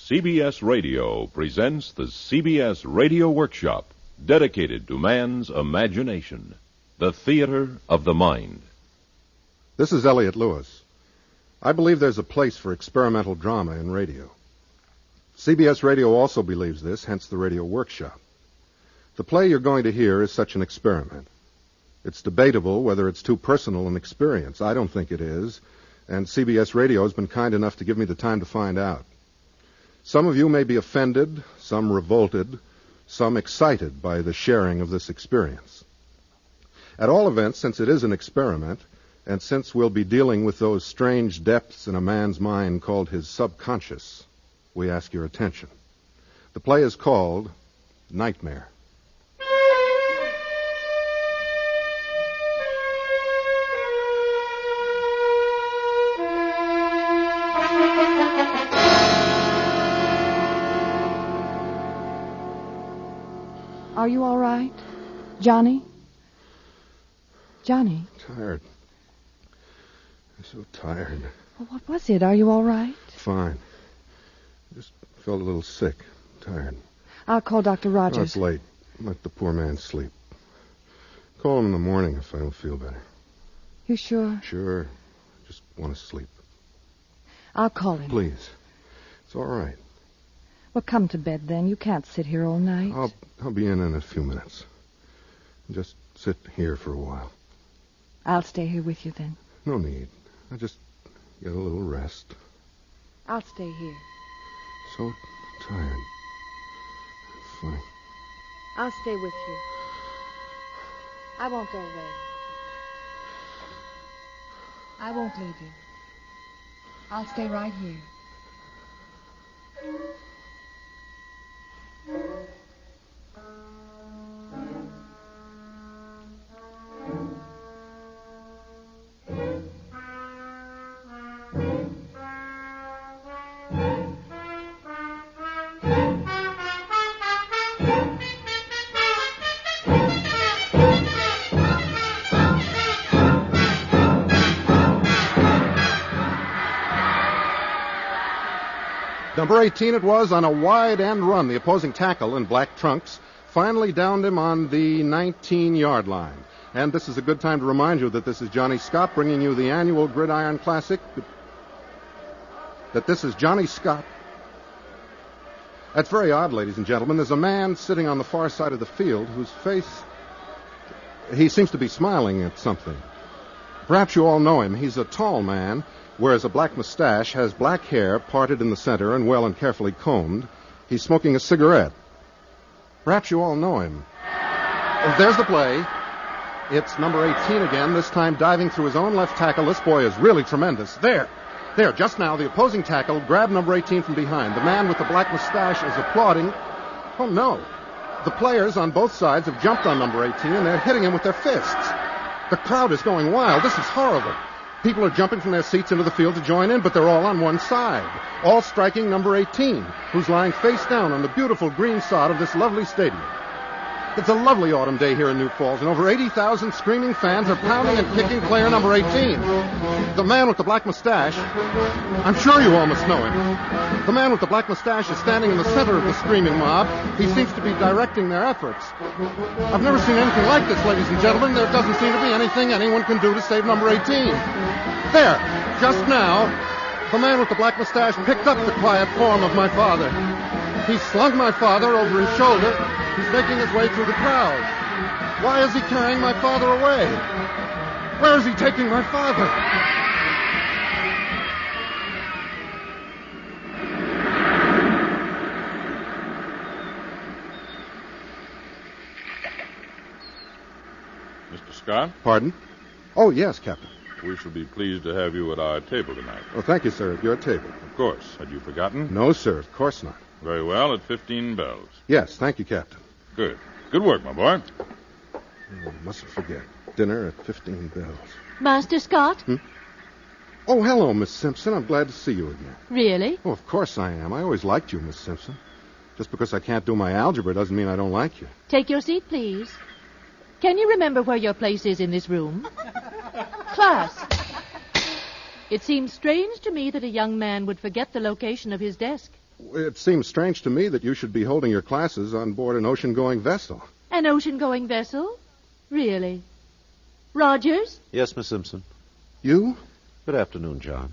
CBS Radio presents the CBS Radio Workshop, dedicated to man's imagination, the theater of the mind. This is Elliot Lewis. I believe there's a place for experimental drama in radio. CBS Radio also believes this, hence the Radio Workshop. The play you're going to hear is such an experiment. It's debatable whether it's too personal an experience. I don't think it is, and CBS Radio has been kind enough to give me the time to find out. Some of you may be offended, some revolted, some excited by the sharing of this experience. At all events, since it is an experiment, and since we'll be dealing with those strange depths in a man's mind called his subconscious, we ask your attention. The play is called Nightmare. Are you all right? Johnny? Johnny? Tired. I'm so tired. Well, what was it? Are you all right? Fine. Just felt a little sick. Tired. I'll call Dr. Rogers. Oh, it's late. Let the poor man sleep. Call him in the morning if I don't feel better. You sure? Sure. Just want to sleep. I'll call him. Please. It's all right. Well, come to bed then. You can't sit here all night. I'll be in a few minutes. Just sit here for a while. I'll stay here with you then. No need. I just get a little rest. I'll stay here. So tired. Funny. I'll stay with you. I won't go away. I won't leave you. I'll stay right here. Number 18 it was on a wide end run. The opposing tackle in black trunks finally downed him on the 19-yard line. And this is a good time to remind you that this is Johnny Scott bringing you the annual Gridiron Classic. That this is Johnny Scott. That's very odd, ladies and gentlemen. There's a man sitting on the far side of the field whose face, he seems to be smiling at something. Perhaps you all know him. He's a tall man, wears a black mustache, has black hair parted in the center and well and carefully combed. He's smoking a cigarette. Perhaps you all know him. Oh, there's the play. It's number 18 again, this time diving through his own left tackle. This boy is really tremendous. There, just now, the opposing tackle grabbed number 18 from behind. The man with the black mustache is applauding. Oh, no. The players on both sides have jumped on number 18, and they're hitting him with their fists. The crowd is going wild. This is horrible. People are jumping from their seats into the field to join in, but they're all on one side, all striking number 18, who's lying face down on the beautiful green sod of this lovely stadium. It's a lovely autumn day here in New Falls, and over 80,000 screaming fans are pounding and kicking player number 18. The man with the black mustache, I'm sure you all must know him. The man with the black mustache is standing in the center of the screaming mob. He seems to be directing their efforts. I've never seen anything like this, ladies and gentlemen. There doesn't seem to be anything anyone can do to save number 18. There, just now, the man with the black mustache picked up the quiet form of my father. He slung my father over his shoulder. He's making his way through the crowd. Why is he carrying my father away? Where is he taking my father? Mr. Scott? Pardon? Oh, yes, Captain. We shall be pleased to have you at our table tonight. Oh, thank you, sir, at your table. Of course. Had you forgotten? No, sir, of course not. Very well, at 15 bells. Yes, thank you, Captain. Good. Good work, my boy. Oh, mustn't forget. Dinner at 15 bells. Master Scott? Oh, hello, Miss Simpson. I'm glad to see you again. Really? Oh, of course I am. I always liked you, Miss Simpson. Just because I can't do my algebra doesn't mean I don't like you. Take your seat, please. Can you remember where your place is in this room? Class. It seems strange to me that a young man would forget the location of his desk. It seems strange to me that you should be holding your classes on board an ocean-going vessel. An ocean-going vessel? Really? Rogers? Yes, Miss Simpson. You? Good afternoon, John.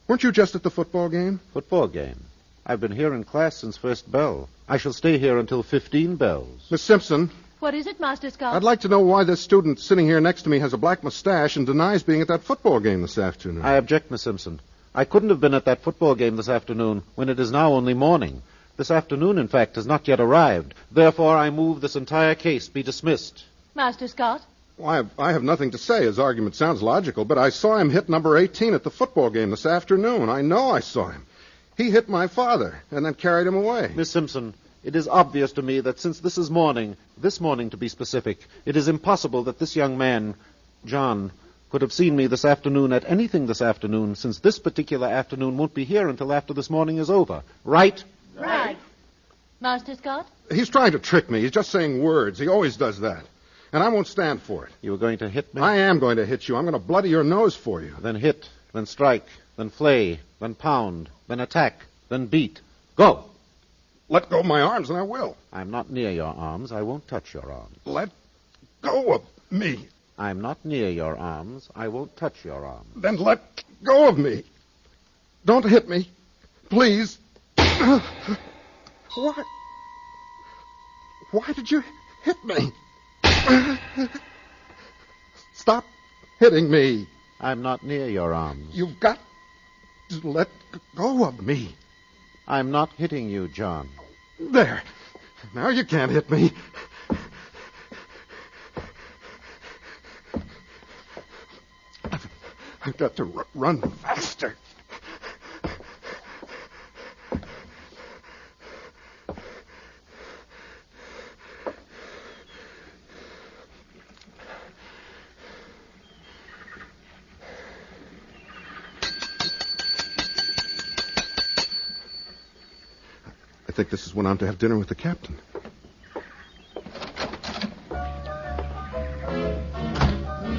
Weren't you just at the football game? Football game. I've been here in class since first bell. I shall stay here until 15 bells. Miss Simpson, What is it, Master Scott? I'd like to know why this student sitting here next to me has a black mustache and denies being at that football game this afternoon. I object, Miss Simpson. I couldn't have been at that football game this afternoon when it is now only morning. This afternoon, in fact, has not yet arrived. Therefore, I move this entire case be dismissed. Master Scott? Well, I have nothing to say. His argument sounds logical, but I saw him hit number 18 at the football game this afternoon. I know I saw him. He hit my father and then carried him away. Miss Simpson, it is obvious to me that since this morning to be specific, it is impossible that this young man, John, could have seen me this afternoon at anything this afternoon, since this particular afternoon won't be here until after this morning is over. Right? Right. Master Scott? He's trying to trick me. He's just saying words. He always does that. And I won't stand for it. You were going to hit me? I am going to hit you. I'm going to bloody your nose for you. Then hit, then strike, then flay, then pound, then attack, then beat. Go! Let go of my arms and I will. I'm not near your arms. I won't touch your arms. Let go of me. I'm not near your arms. I won't touch your arms. Then let go of me. Don't hit me. Please. Why? Why did you hit me? Stop hitting me. I'm not near your arms. You've got to let go of me. I'm not hitting you, John. There. Now you can't hit me. I've got to run faster. I think this is when I'm to have dinner with the captain.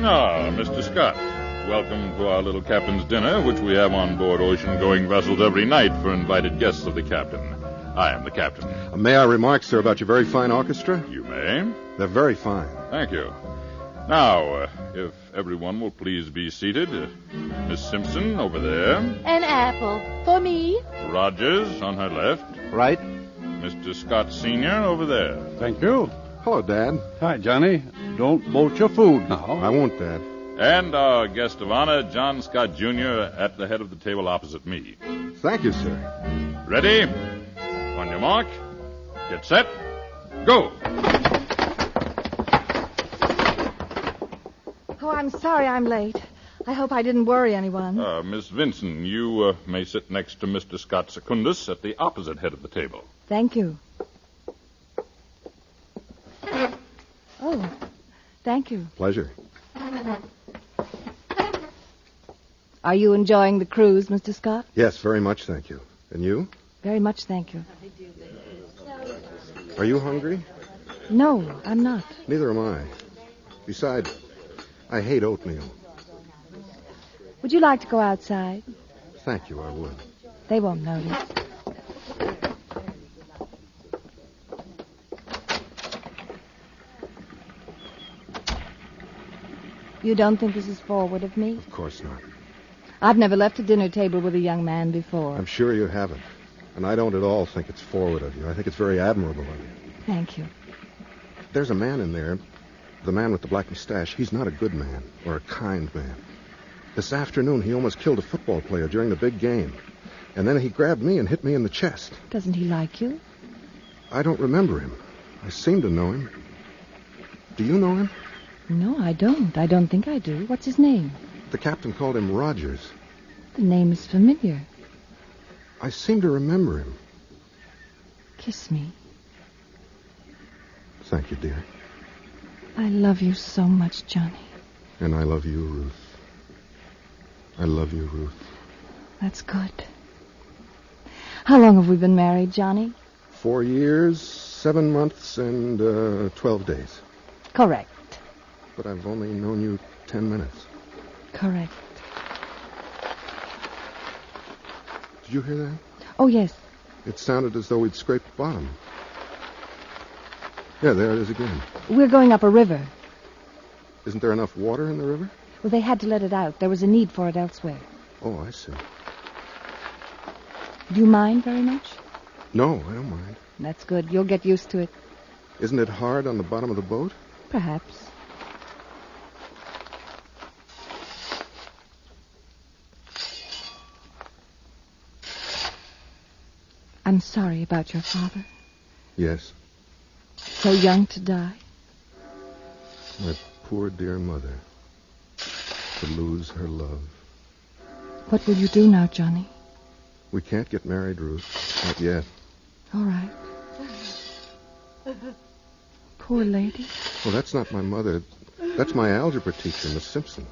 Ah, Mr. Scott. Welcome to our little captain's dinner, which we have on board ocean-going vessels every night for invited guests of the captain. I am the captain. May I remark, sir, about your very fine orchestra? You may. They're very fine. Thank you. Now, if everyone will please be seated. Miss Simpson over there. An apple. For me? Rogers on her left. Right? Mr. Scott Sr. over there. Thank you. Hello, Dad. Hi, Johnny. Don't bolt your food now. I won't, Dad. And our guest of honor, John Scott Jr., at the head of the table opposite me. Thank you, sir. Ready? On your mark. Get set. Go. Oh, I'm sorry I'm late. I hope I didn't worry anyone. Miss Vinson, you may sit next to Mr. Scott Secundus at the opposite head of the table. Thank you. Oh, thank you. Pleasure. Are you enjoying the cruise, Mr. Scott? Yes, very much, thank you. And you? Very much, thank you. Are you hungry? No, I'm not. Neither am I. Besides, I hate oatmeal. Would you like to go outside? Thank you, I would. They won't notice. You don't think this is forward of me? Of course not. I've never left a dinner table with a young man before. I'm sure you haven't. And I don't at all think it's forward of you. I think it's very admirable of you. Thank you. There's a man in there, the man with the black mustache. He's not a good man or a kind man. This afternoon, he almost killed a football player during the big game. And then he grabbed me and hit me in the chest. Doesn't he like you? I don't remember him. I seem to know him. Do you know him? No, I don't. I don't think I do. What's his name? The captain called him Rogers. The name is familiar. I seem to remember him. Kiss me. Thank you, dear. I love you so much, Johnny. And I love you, Ruth. I love you, Ruth. That's good. How long have we been married, Johnny? 4 years, 7 months, and 12 days. Correct. But I've only known you 10 minutes. Correct. Did you hear that? Oh, yes. It sounded as though we'd scraped the bottom. Yeah, there it is again. We're going up a river. Isn't there enough water in the river? Well, they had to let it out. There was a need for it elsewhere. Oh, I see. Do you mind very much? No, I don't mind. That's good. You'll get used to it. Isn't it hard on the bottom of the boat? Perhaps. I'm sorry about your father. Yes. So young to die. My poor dear mother. To lose her love. What will you do now, Johnny? We can't get married, Ruth. Not yet. All right. Poor lady. Well, that's not my mother. That's my algebra teacher, Miss Simpson.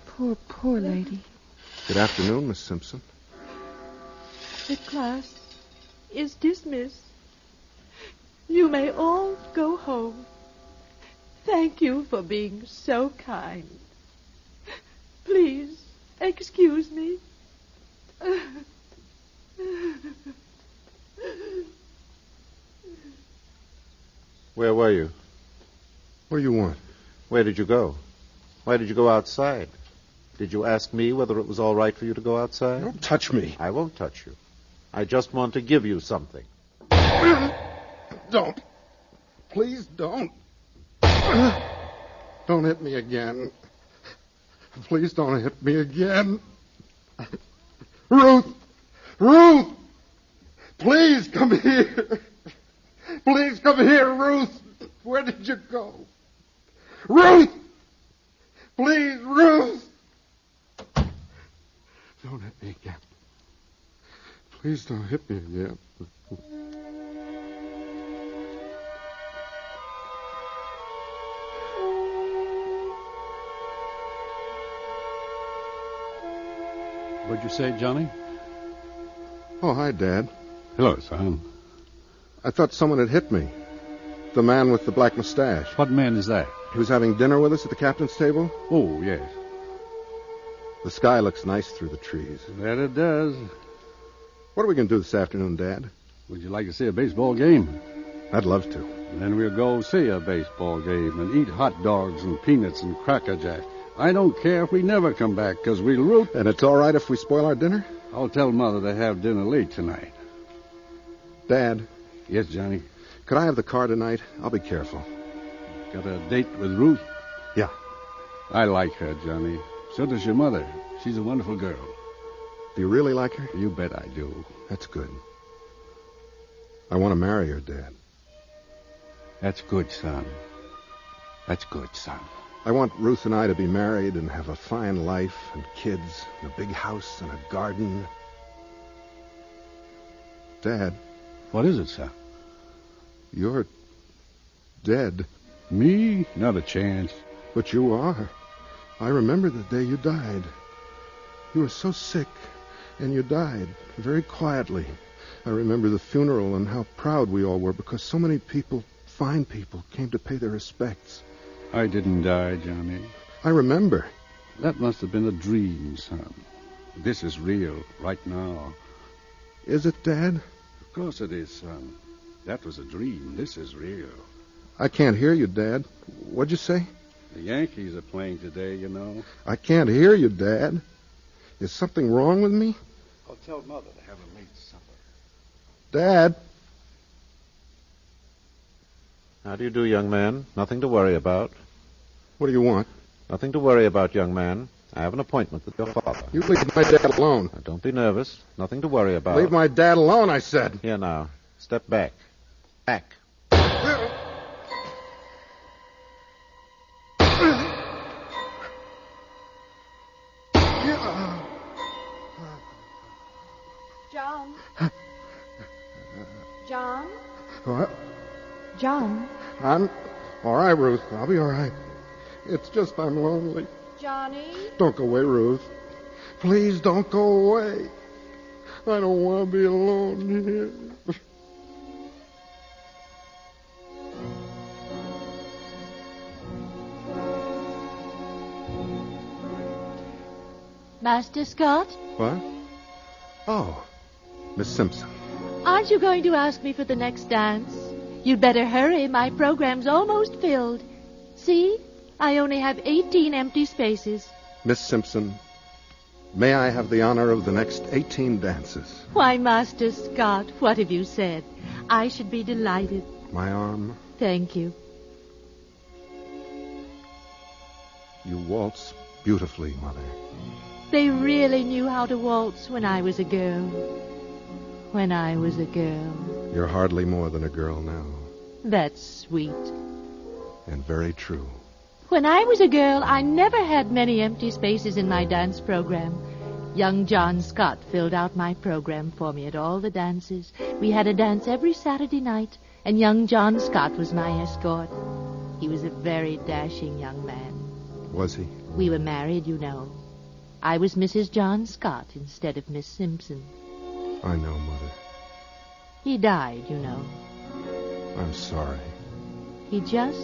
Poor lady. Good afternoon, Miss Simpson. The class is dismissed. You may all go home. Thank you for being so kind. Please, excuse me. Where were you? What do you want? Where did you go? Why did you go outside? Did you ask me whether it was all right for you to go outside? Don't touch me. I won't touch you. I just want to give you something. Don't. Please don't. Don't hit me again. Please don't hit me again. Ruth! Ruth! Please come here. Please come here, Ruth. Where did you go? Ruth! Please, Ruth! Don't hit me again. Please don't hit me again. What'd you say, Johnny? Oh, hi, Dad. Hello, son. I thought someone had hit me. The man with the black mustache. What man is that? He was having dinner with us at the captain's table. Oh, yes. The sky looks nice through the trees. That it does. What are we going to do this afternoon, Dad? Would you like to see a baseball game? I'd love to. Then we'll go see a baseball game and eat hot dogs and peanuts and Cracker Jack. I don't care if we never come back, because we'll root. And it's all right if we spoil our dinner? I'll tell Mother to have dinner late tonight. Dad. Yes, Johnny? Could I have the car tonight? I'll be careful. Got a date with Ruth? Yeah. I like her, Johnny. So does your mother. She's a wonderful girl. Do you really like her? You bet I do. That's good. I want to marry her, Dad. That's good, son. That's good, son. I want Ruth and I to be married and have a fine life and kids and a big house and a garden. Dad. What is it, son? You're dead. Me? Not a chance. But you are. I remember the day you died. You were so sick, and you died very quietly. I remember the funeral and how proud we all were because so many people, fine people, came to pay their respects. I didn't die, Johnny. I remember. That must have been a dream, son. This is real, right now. Is it, Dad? Of course it is, son. That was a dream. This is real. I can't hear you, Dad. What'd you say? The Yankees are playing today, you know. I can't hear you, Dad. Is something wrong with me? I'll tell Mother to have a late supper. Dad? How do you do, young man? Nothing to worry about. What do you want? Nothing to worry about, young man. I have an appointment with your father. You leave my dad alone. Now, don't be nervous. Nothing to worry about. Leave my dad alone, I said. Here now. Step back. Back. John? John? What? John? I'm all right, Ruth. I'll be all right. It's just I'm lonely. Johnny? Don't go away, Ruth. Please don't go away. I don't want to be alone here. Master Scott? What? Oh, Miss Simpson. Aren't you going to ask me for the next dance? You'd better hurry. My program's almost filled. See? I only have 18 empty spaces. Miss Simpson, may I have the honor of the next 18 dances? Why, Master Scott, what have you said? I should be delighted. My arm. Thank you. You waltz beautifully, Mother. They really knew how to waltz when I was a girl. When I was a girl. You're hardly more than a girl now. That's sweet. And very true. When I was a girl, I never had many empty spaces in my dance program. Young John Scott filled out my program for me at all the dances. We had a dance every Saturday night, and young John Scott was my escort. He was a very dashing young man. Was he? We were married, you know. I was Mrs. John Scott instead of Miss Simpson. I know, Mother. He died, you know. I'm sorry. He just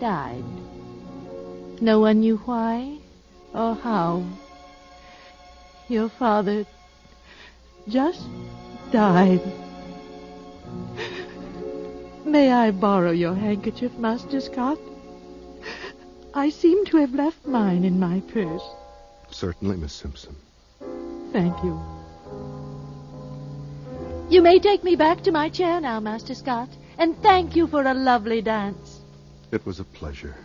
died. No one knew why or how. Your father just died. May I borrow your handkerchief, Master Scott? I seem to have left mine in my purse. Certainly, Miss Simpson. Thank you. You may take me back to my chair now, Master Scott, and thank you for a lovely dance. It was a pleasure.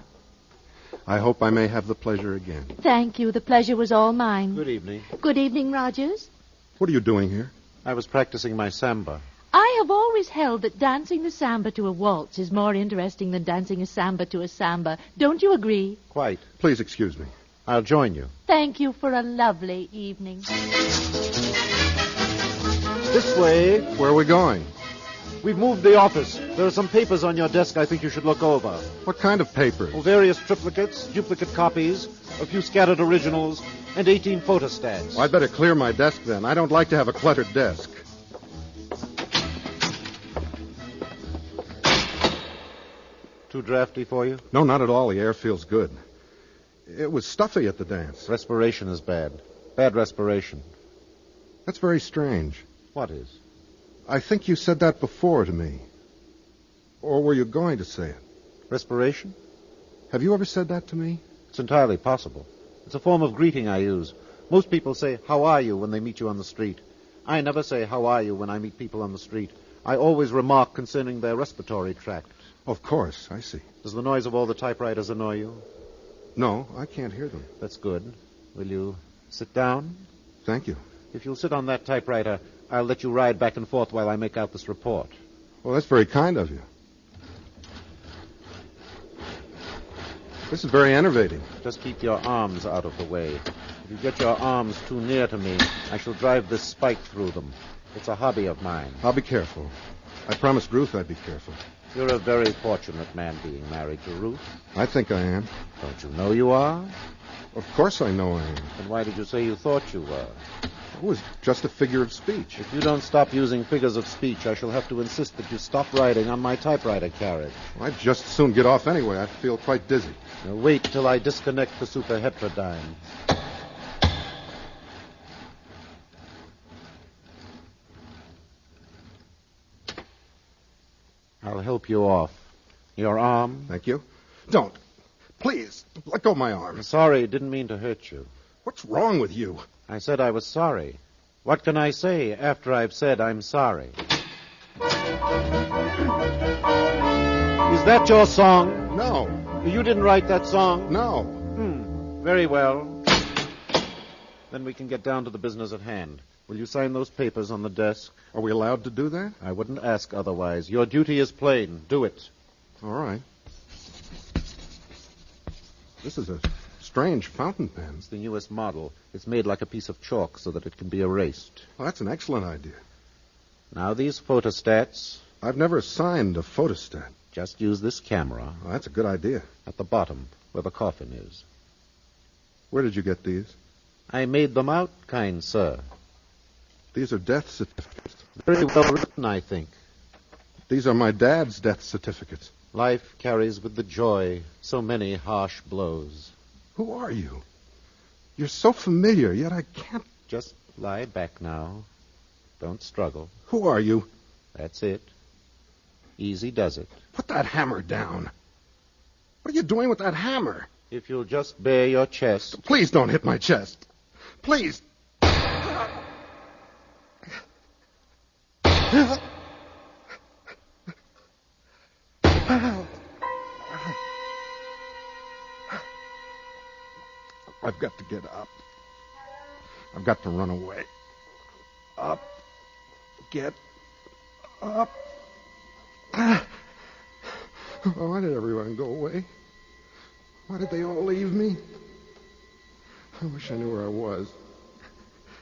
I hope I may have the pleasure again. Thank you. The pleasure was all mine. Good evening. Good evening, Rogers. What are you doing here? I was practicing my samba. I have always held that dancing the samba to a waltz is more interesting than dancing a samba to a samba. Don't you agree? Quite. Please excuse me. I'll join you. Thank you for a lovely evening. This way. Where are we going? We've moved the office. There are some papers on your desk I think you should look over. What kind of papers? Oh, various triplicates, duplicate copies, a few scattered originals, and 18 photostats. Well, I'd better clear my desk then. I don't like to have a cluttered desk. Too drafty for you? No, not at all. The air feels good. It was stuffy at the dance. Respiration is bad. Bad respiration. That's very strange. What is? I think you said that before to me. Or were you going to say it? Respiration? Have you ever said that to me? It's entirely possible. It's a form of greeting I use. Most people say, "How are you?" when they meet you on the street. I never say, "How are you?" when I meet people on the street. I always remark concerning their respiratory tract. Of course, I see. Does the noise of all the typewriters annoy you? No, I can't hear them. That's good. Will you sit down? Thank you. If you'll sit on that typewriter, I'll let you ride back and forth while I make out this report. Well, that's very kind of you. This is very enervating. Just keep your arms out of the way. If you get your arms too near to me, I shall drive this spike through them. It's a hobby of mine. I'll be careful. I promised Ruth I'd be careful. You're a very fortunate man being married to Ruth. I think I am. Don't you know you are? Of course I know I am. Then why did you say you thought you were? It was just a figure of speech. If you don't stop using figures of speech, I shall have to insist that you stop riding on my typewriter carriage. I'd just soon get off anyway. I feel quite dizzy. Now wait till I disconnect the superheterodyne. I'll help you off. Your arm? Thank you. Don't. Please, let go of my arm. I'm sorry, didn't mean to hurt you. What's wrong with you? I said I was sorry. What can I say after I've said I'm sorry? Is that your song? No. You didn't write that song? No. Very well. Then we can get down to the business at hand. Will you sign those papers on the desk? Are we allowed to do that? I wouldn't ask otherwise. Your duty is plain. Do it. All right. This is a strange fountain pen. It's the newest model. It's made like a piece of chalk so that it can be erased. Well, that's an excellent idea. Now these photostats. I've never signed a photostat. Just use this camera. Well, that's a good idea. At the bottom, where the coffin is. Where did you get these? I made them out, kind sir. These are death certificates. Very well written, I think. These are my dad's death certificates. Life carries with the joy so many harsh blows. Who are you? You're so familiar, yet I can't... Just lie back now. Don't struggle. Who are you? That's it. Easy does it. Put that hammer down. What are you doing with that hammer? If you'll just bare your chest. Please don't hit my chest. Please. I've got to get up. I've got to run away. Up. Get up. Why did everyone go away? Why did they all leave me? I wish I knew where I was.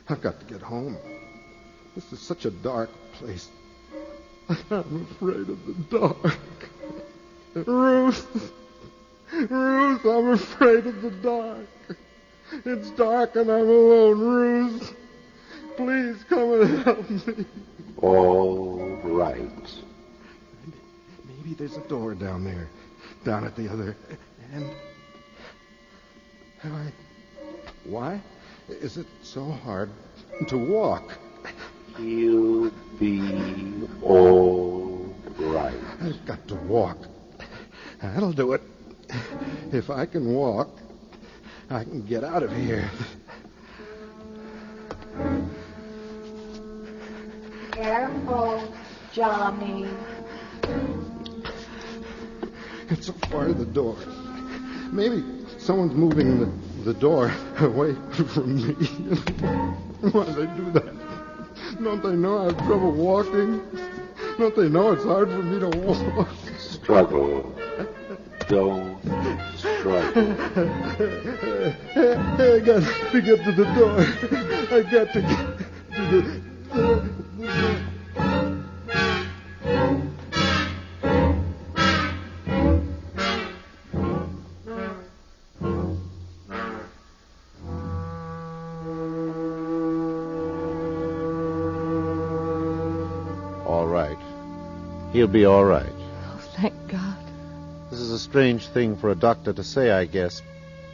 I've got to get home. This is such a dark place. I'm afraid of the dark. Ruth, I'm afraid of the dark. It's dark and I'm alone. Ruth, please come and help me. All right. Maybe there's a door down there, down at the other end. Why is it so hard to walk? You'll be all right. I've got to walk. That'll do it. If I can walk, I can get out of here. Careful, Johnny. It's so far to the door. Maybe someone's moving the door away from me. Why do they do that? Don't they know I have trouble walking? Don't they know it's hard for me to walk? Struggle. Don't struggle. I got to get to the door. I got to get to the door. All right. He'll be all right. Oh, thank God. This is a strange thing for a doctor to say, I guess,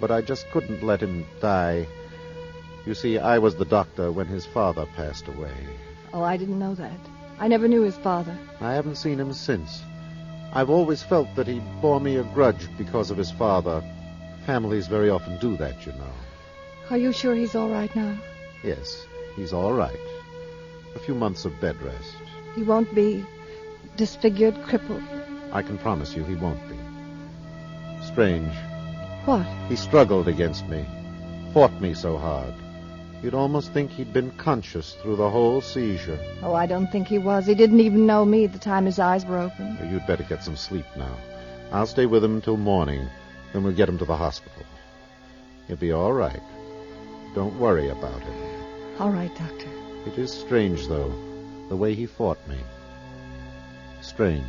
but I just couldn't let him die. You see, I was the doctor when his father passed away. Oh, I didn't know that. I never knew his father. I haven't seen him since. I've always felt that he bore me a grudge because of his father. Families very often do that, you know. Are you sure he's all right now? Yes, he's all right. A few months of bed rest. He won't be disfigured, crippled? I can promise you he won't be. Strange. What? He struggled against me, fought me so hard. You'd almost think he'd been conscious through the whole seizure. Oh, I don't think he was. He didn't even know me at the time his eyes were open. Well, you'd better get some sleep now. I'll stay with him until morning, then we'll get him to the hospital. He'll be all right. Don't worry about him. All right, Doctor. It is strange, though, the way he fought me. Strange.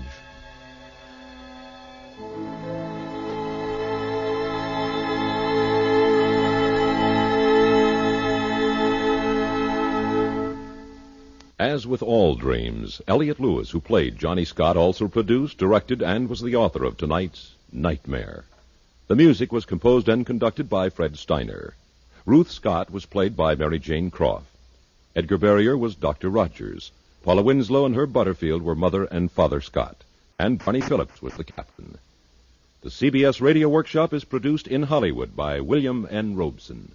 As with all dreams, Elliot Lewis, who played Johnny Scott, also produced, directed, and was the author of tonight's Nightmare. The music was composed and conducted by Fred Steiner. Ruth Scott was played by Mary Jane Croft. Edgar Barrier was Dr. Rogers. Paula Winslow and Herb Butterfield were Mother and Father Scott. And Barney Phillips was the captain. The CBS Radio Workshop is produced in Hollywood by William N. Robeson.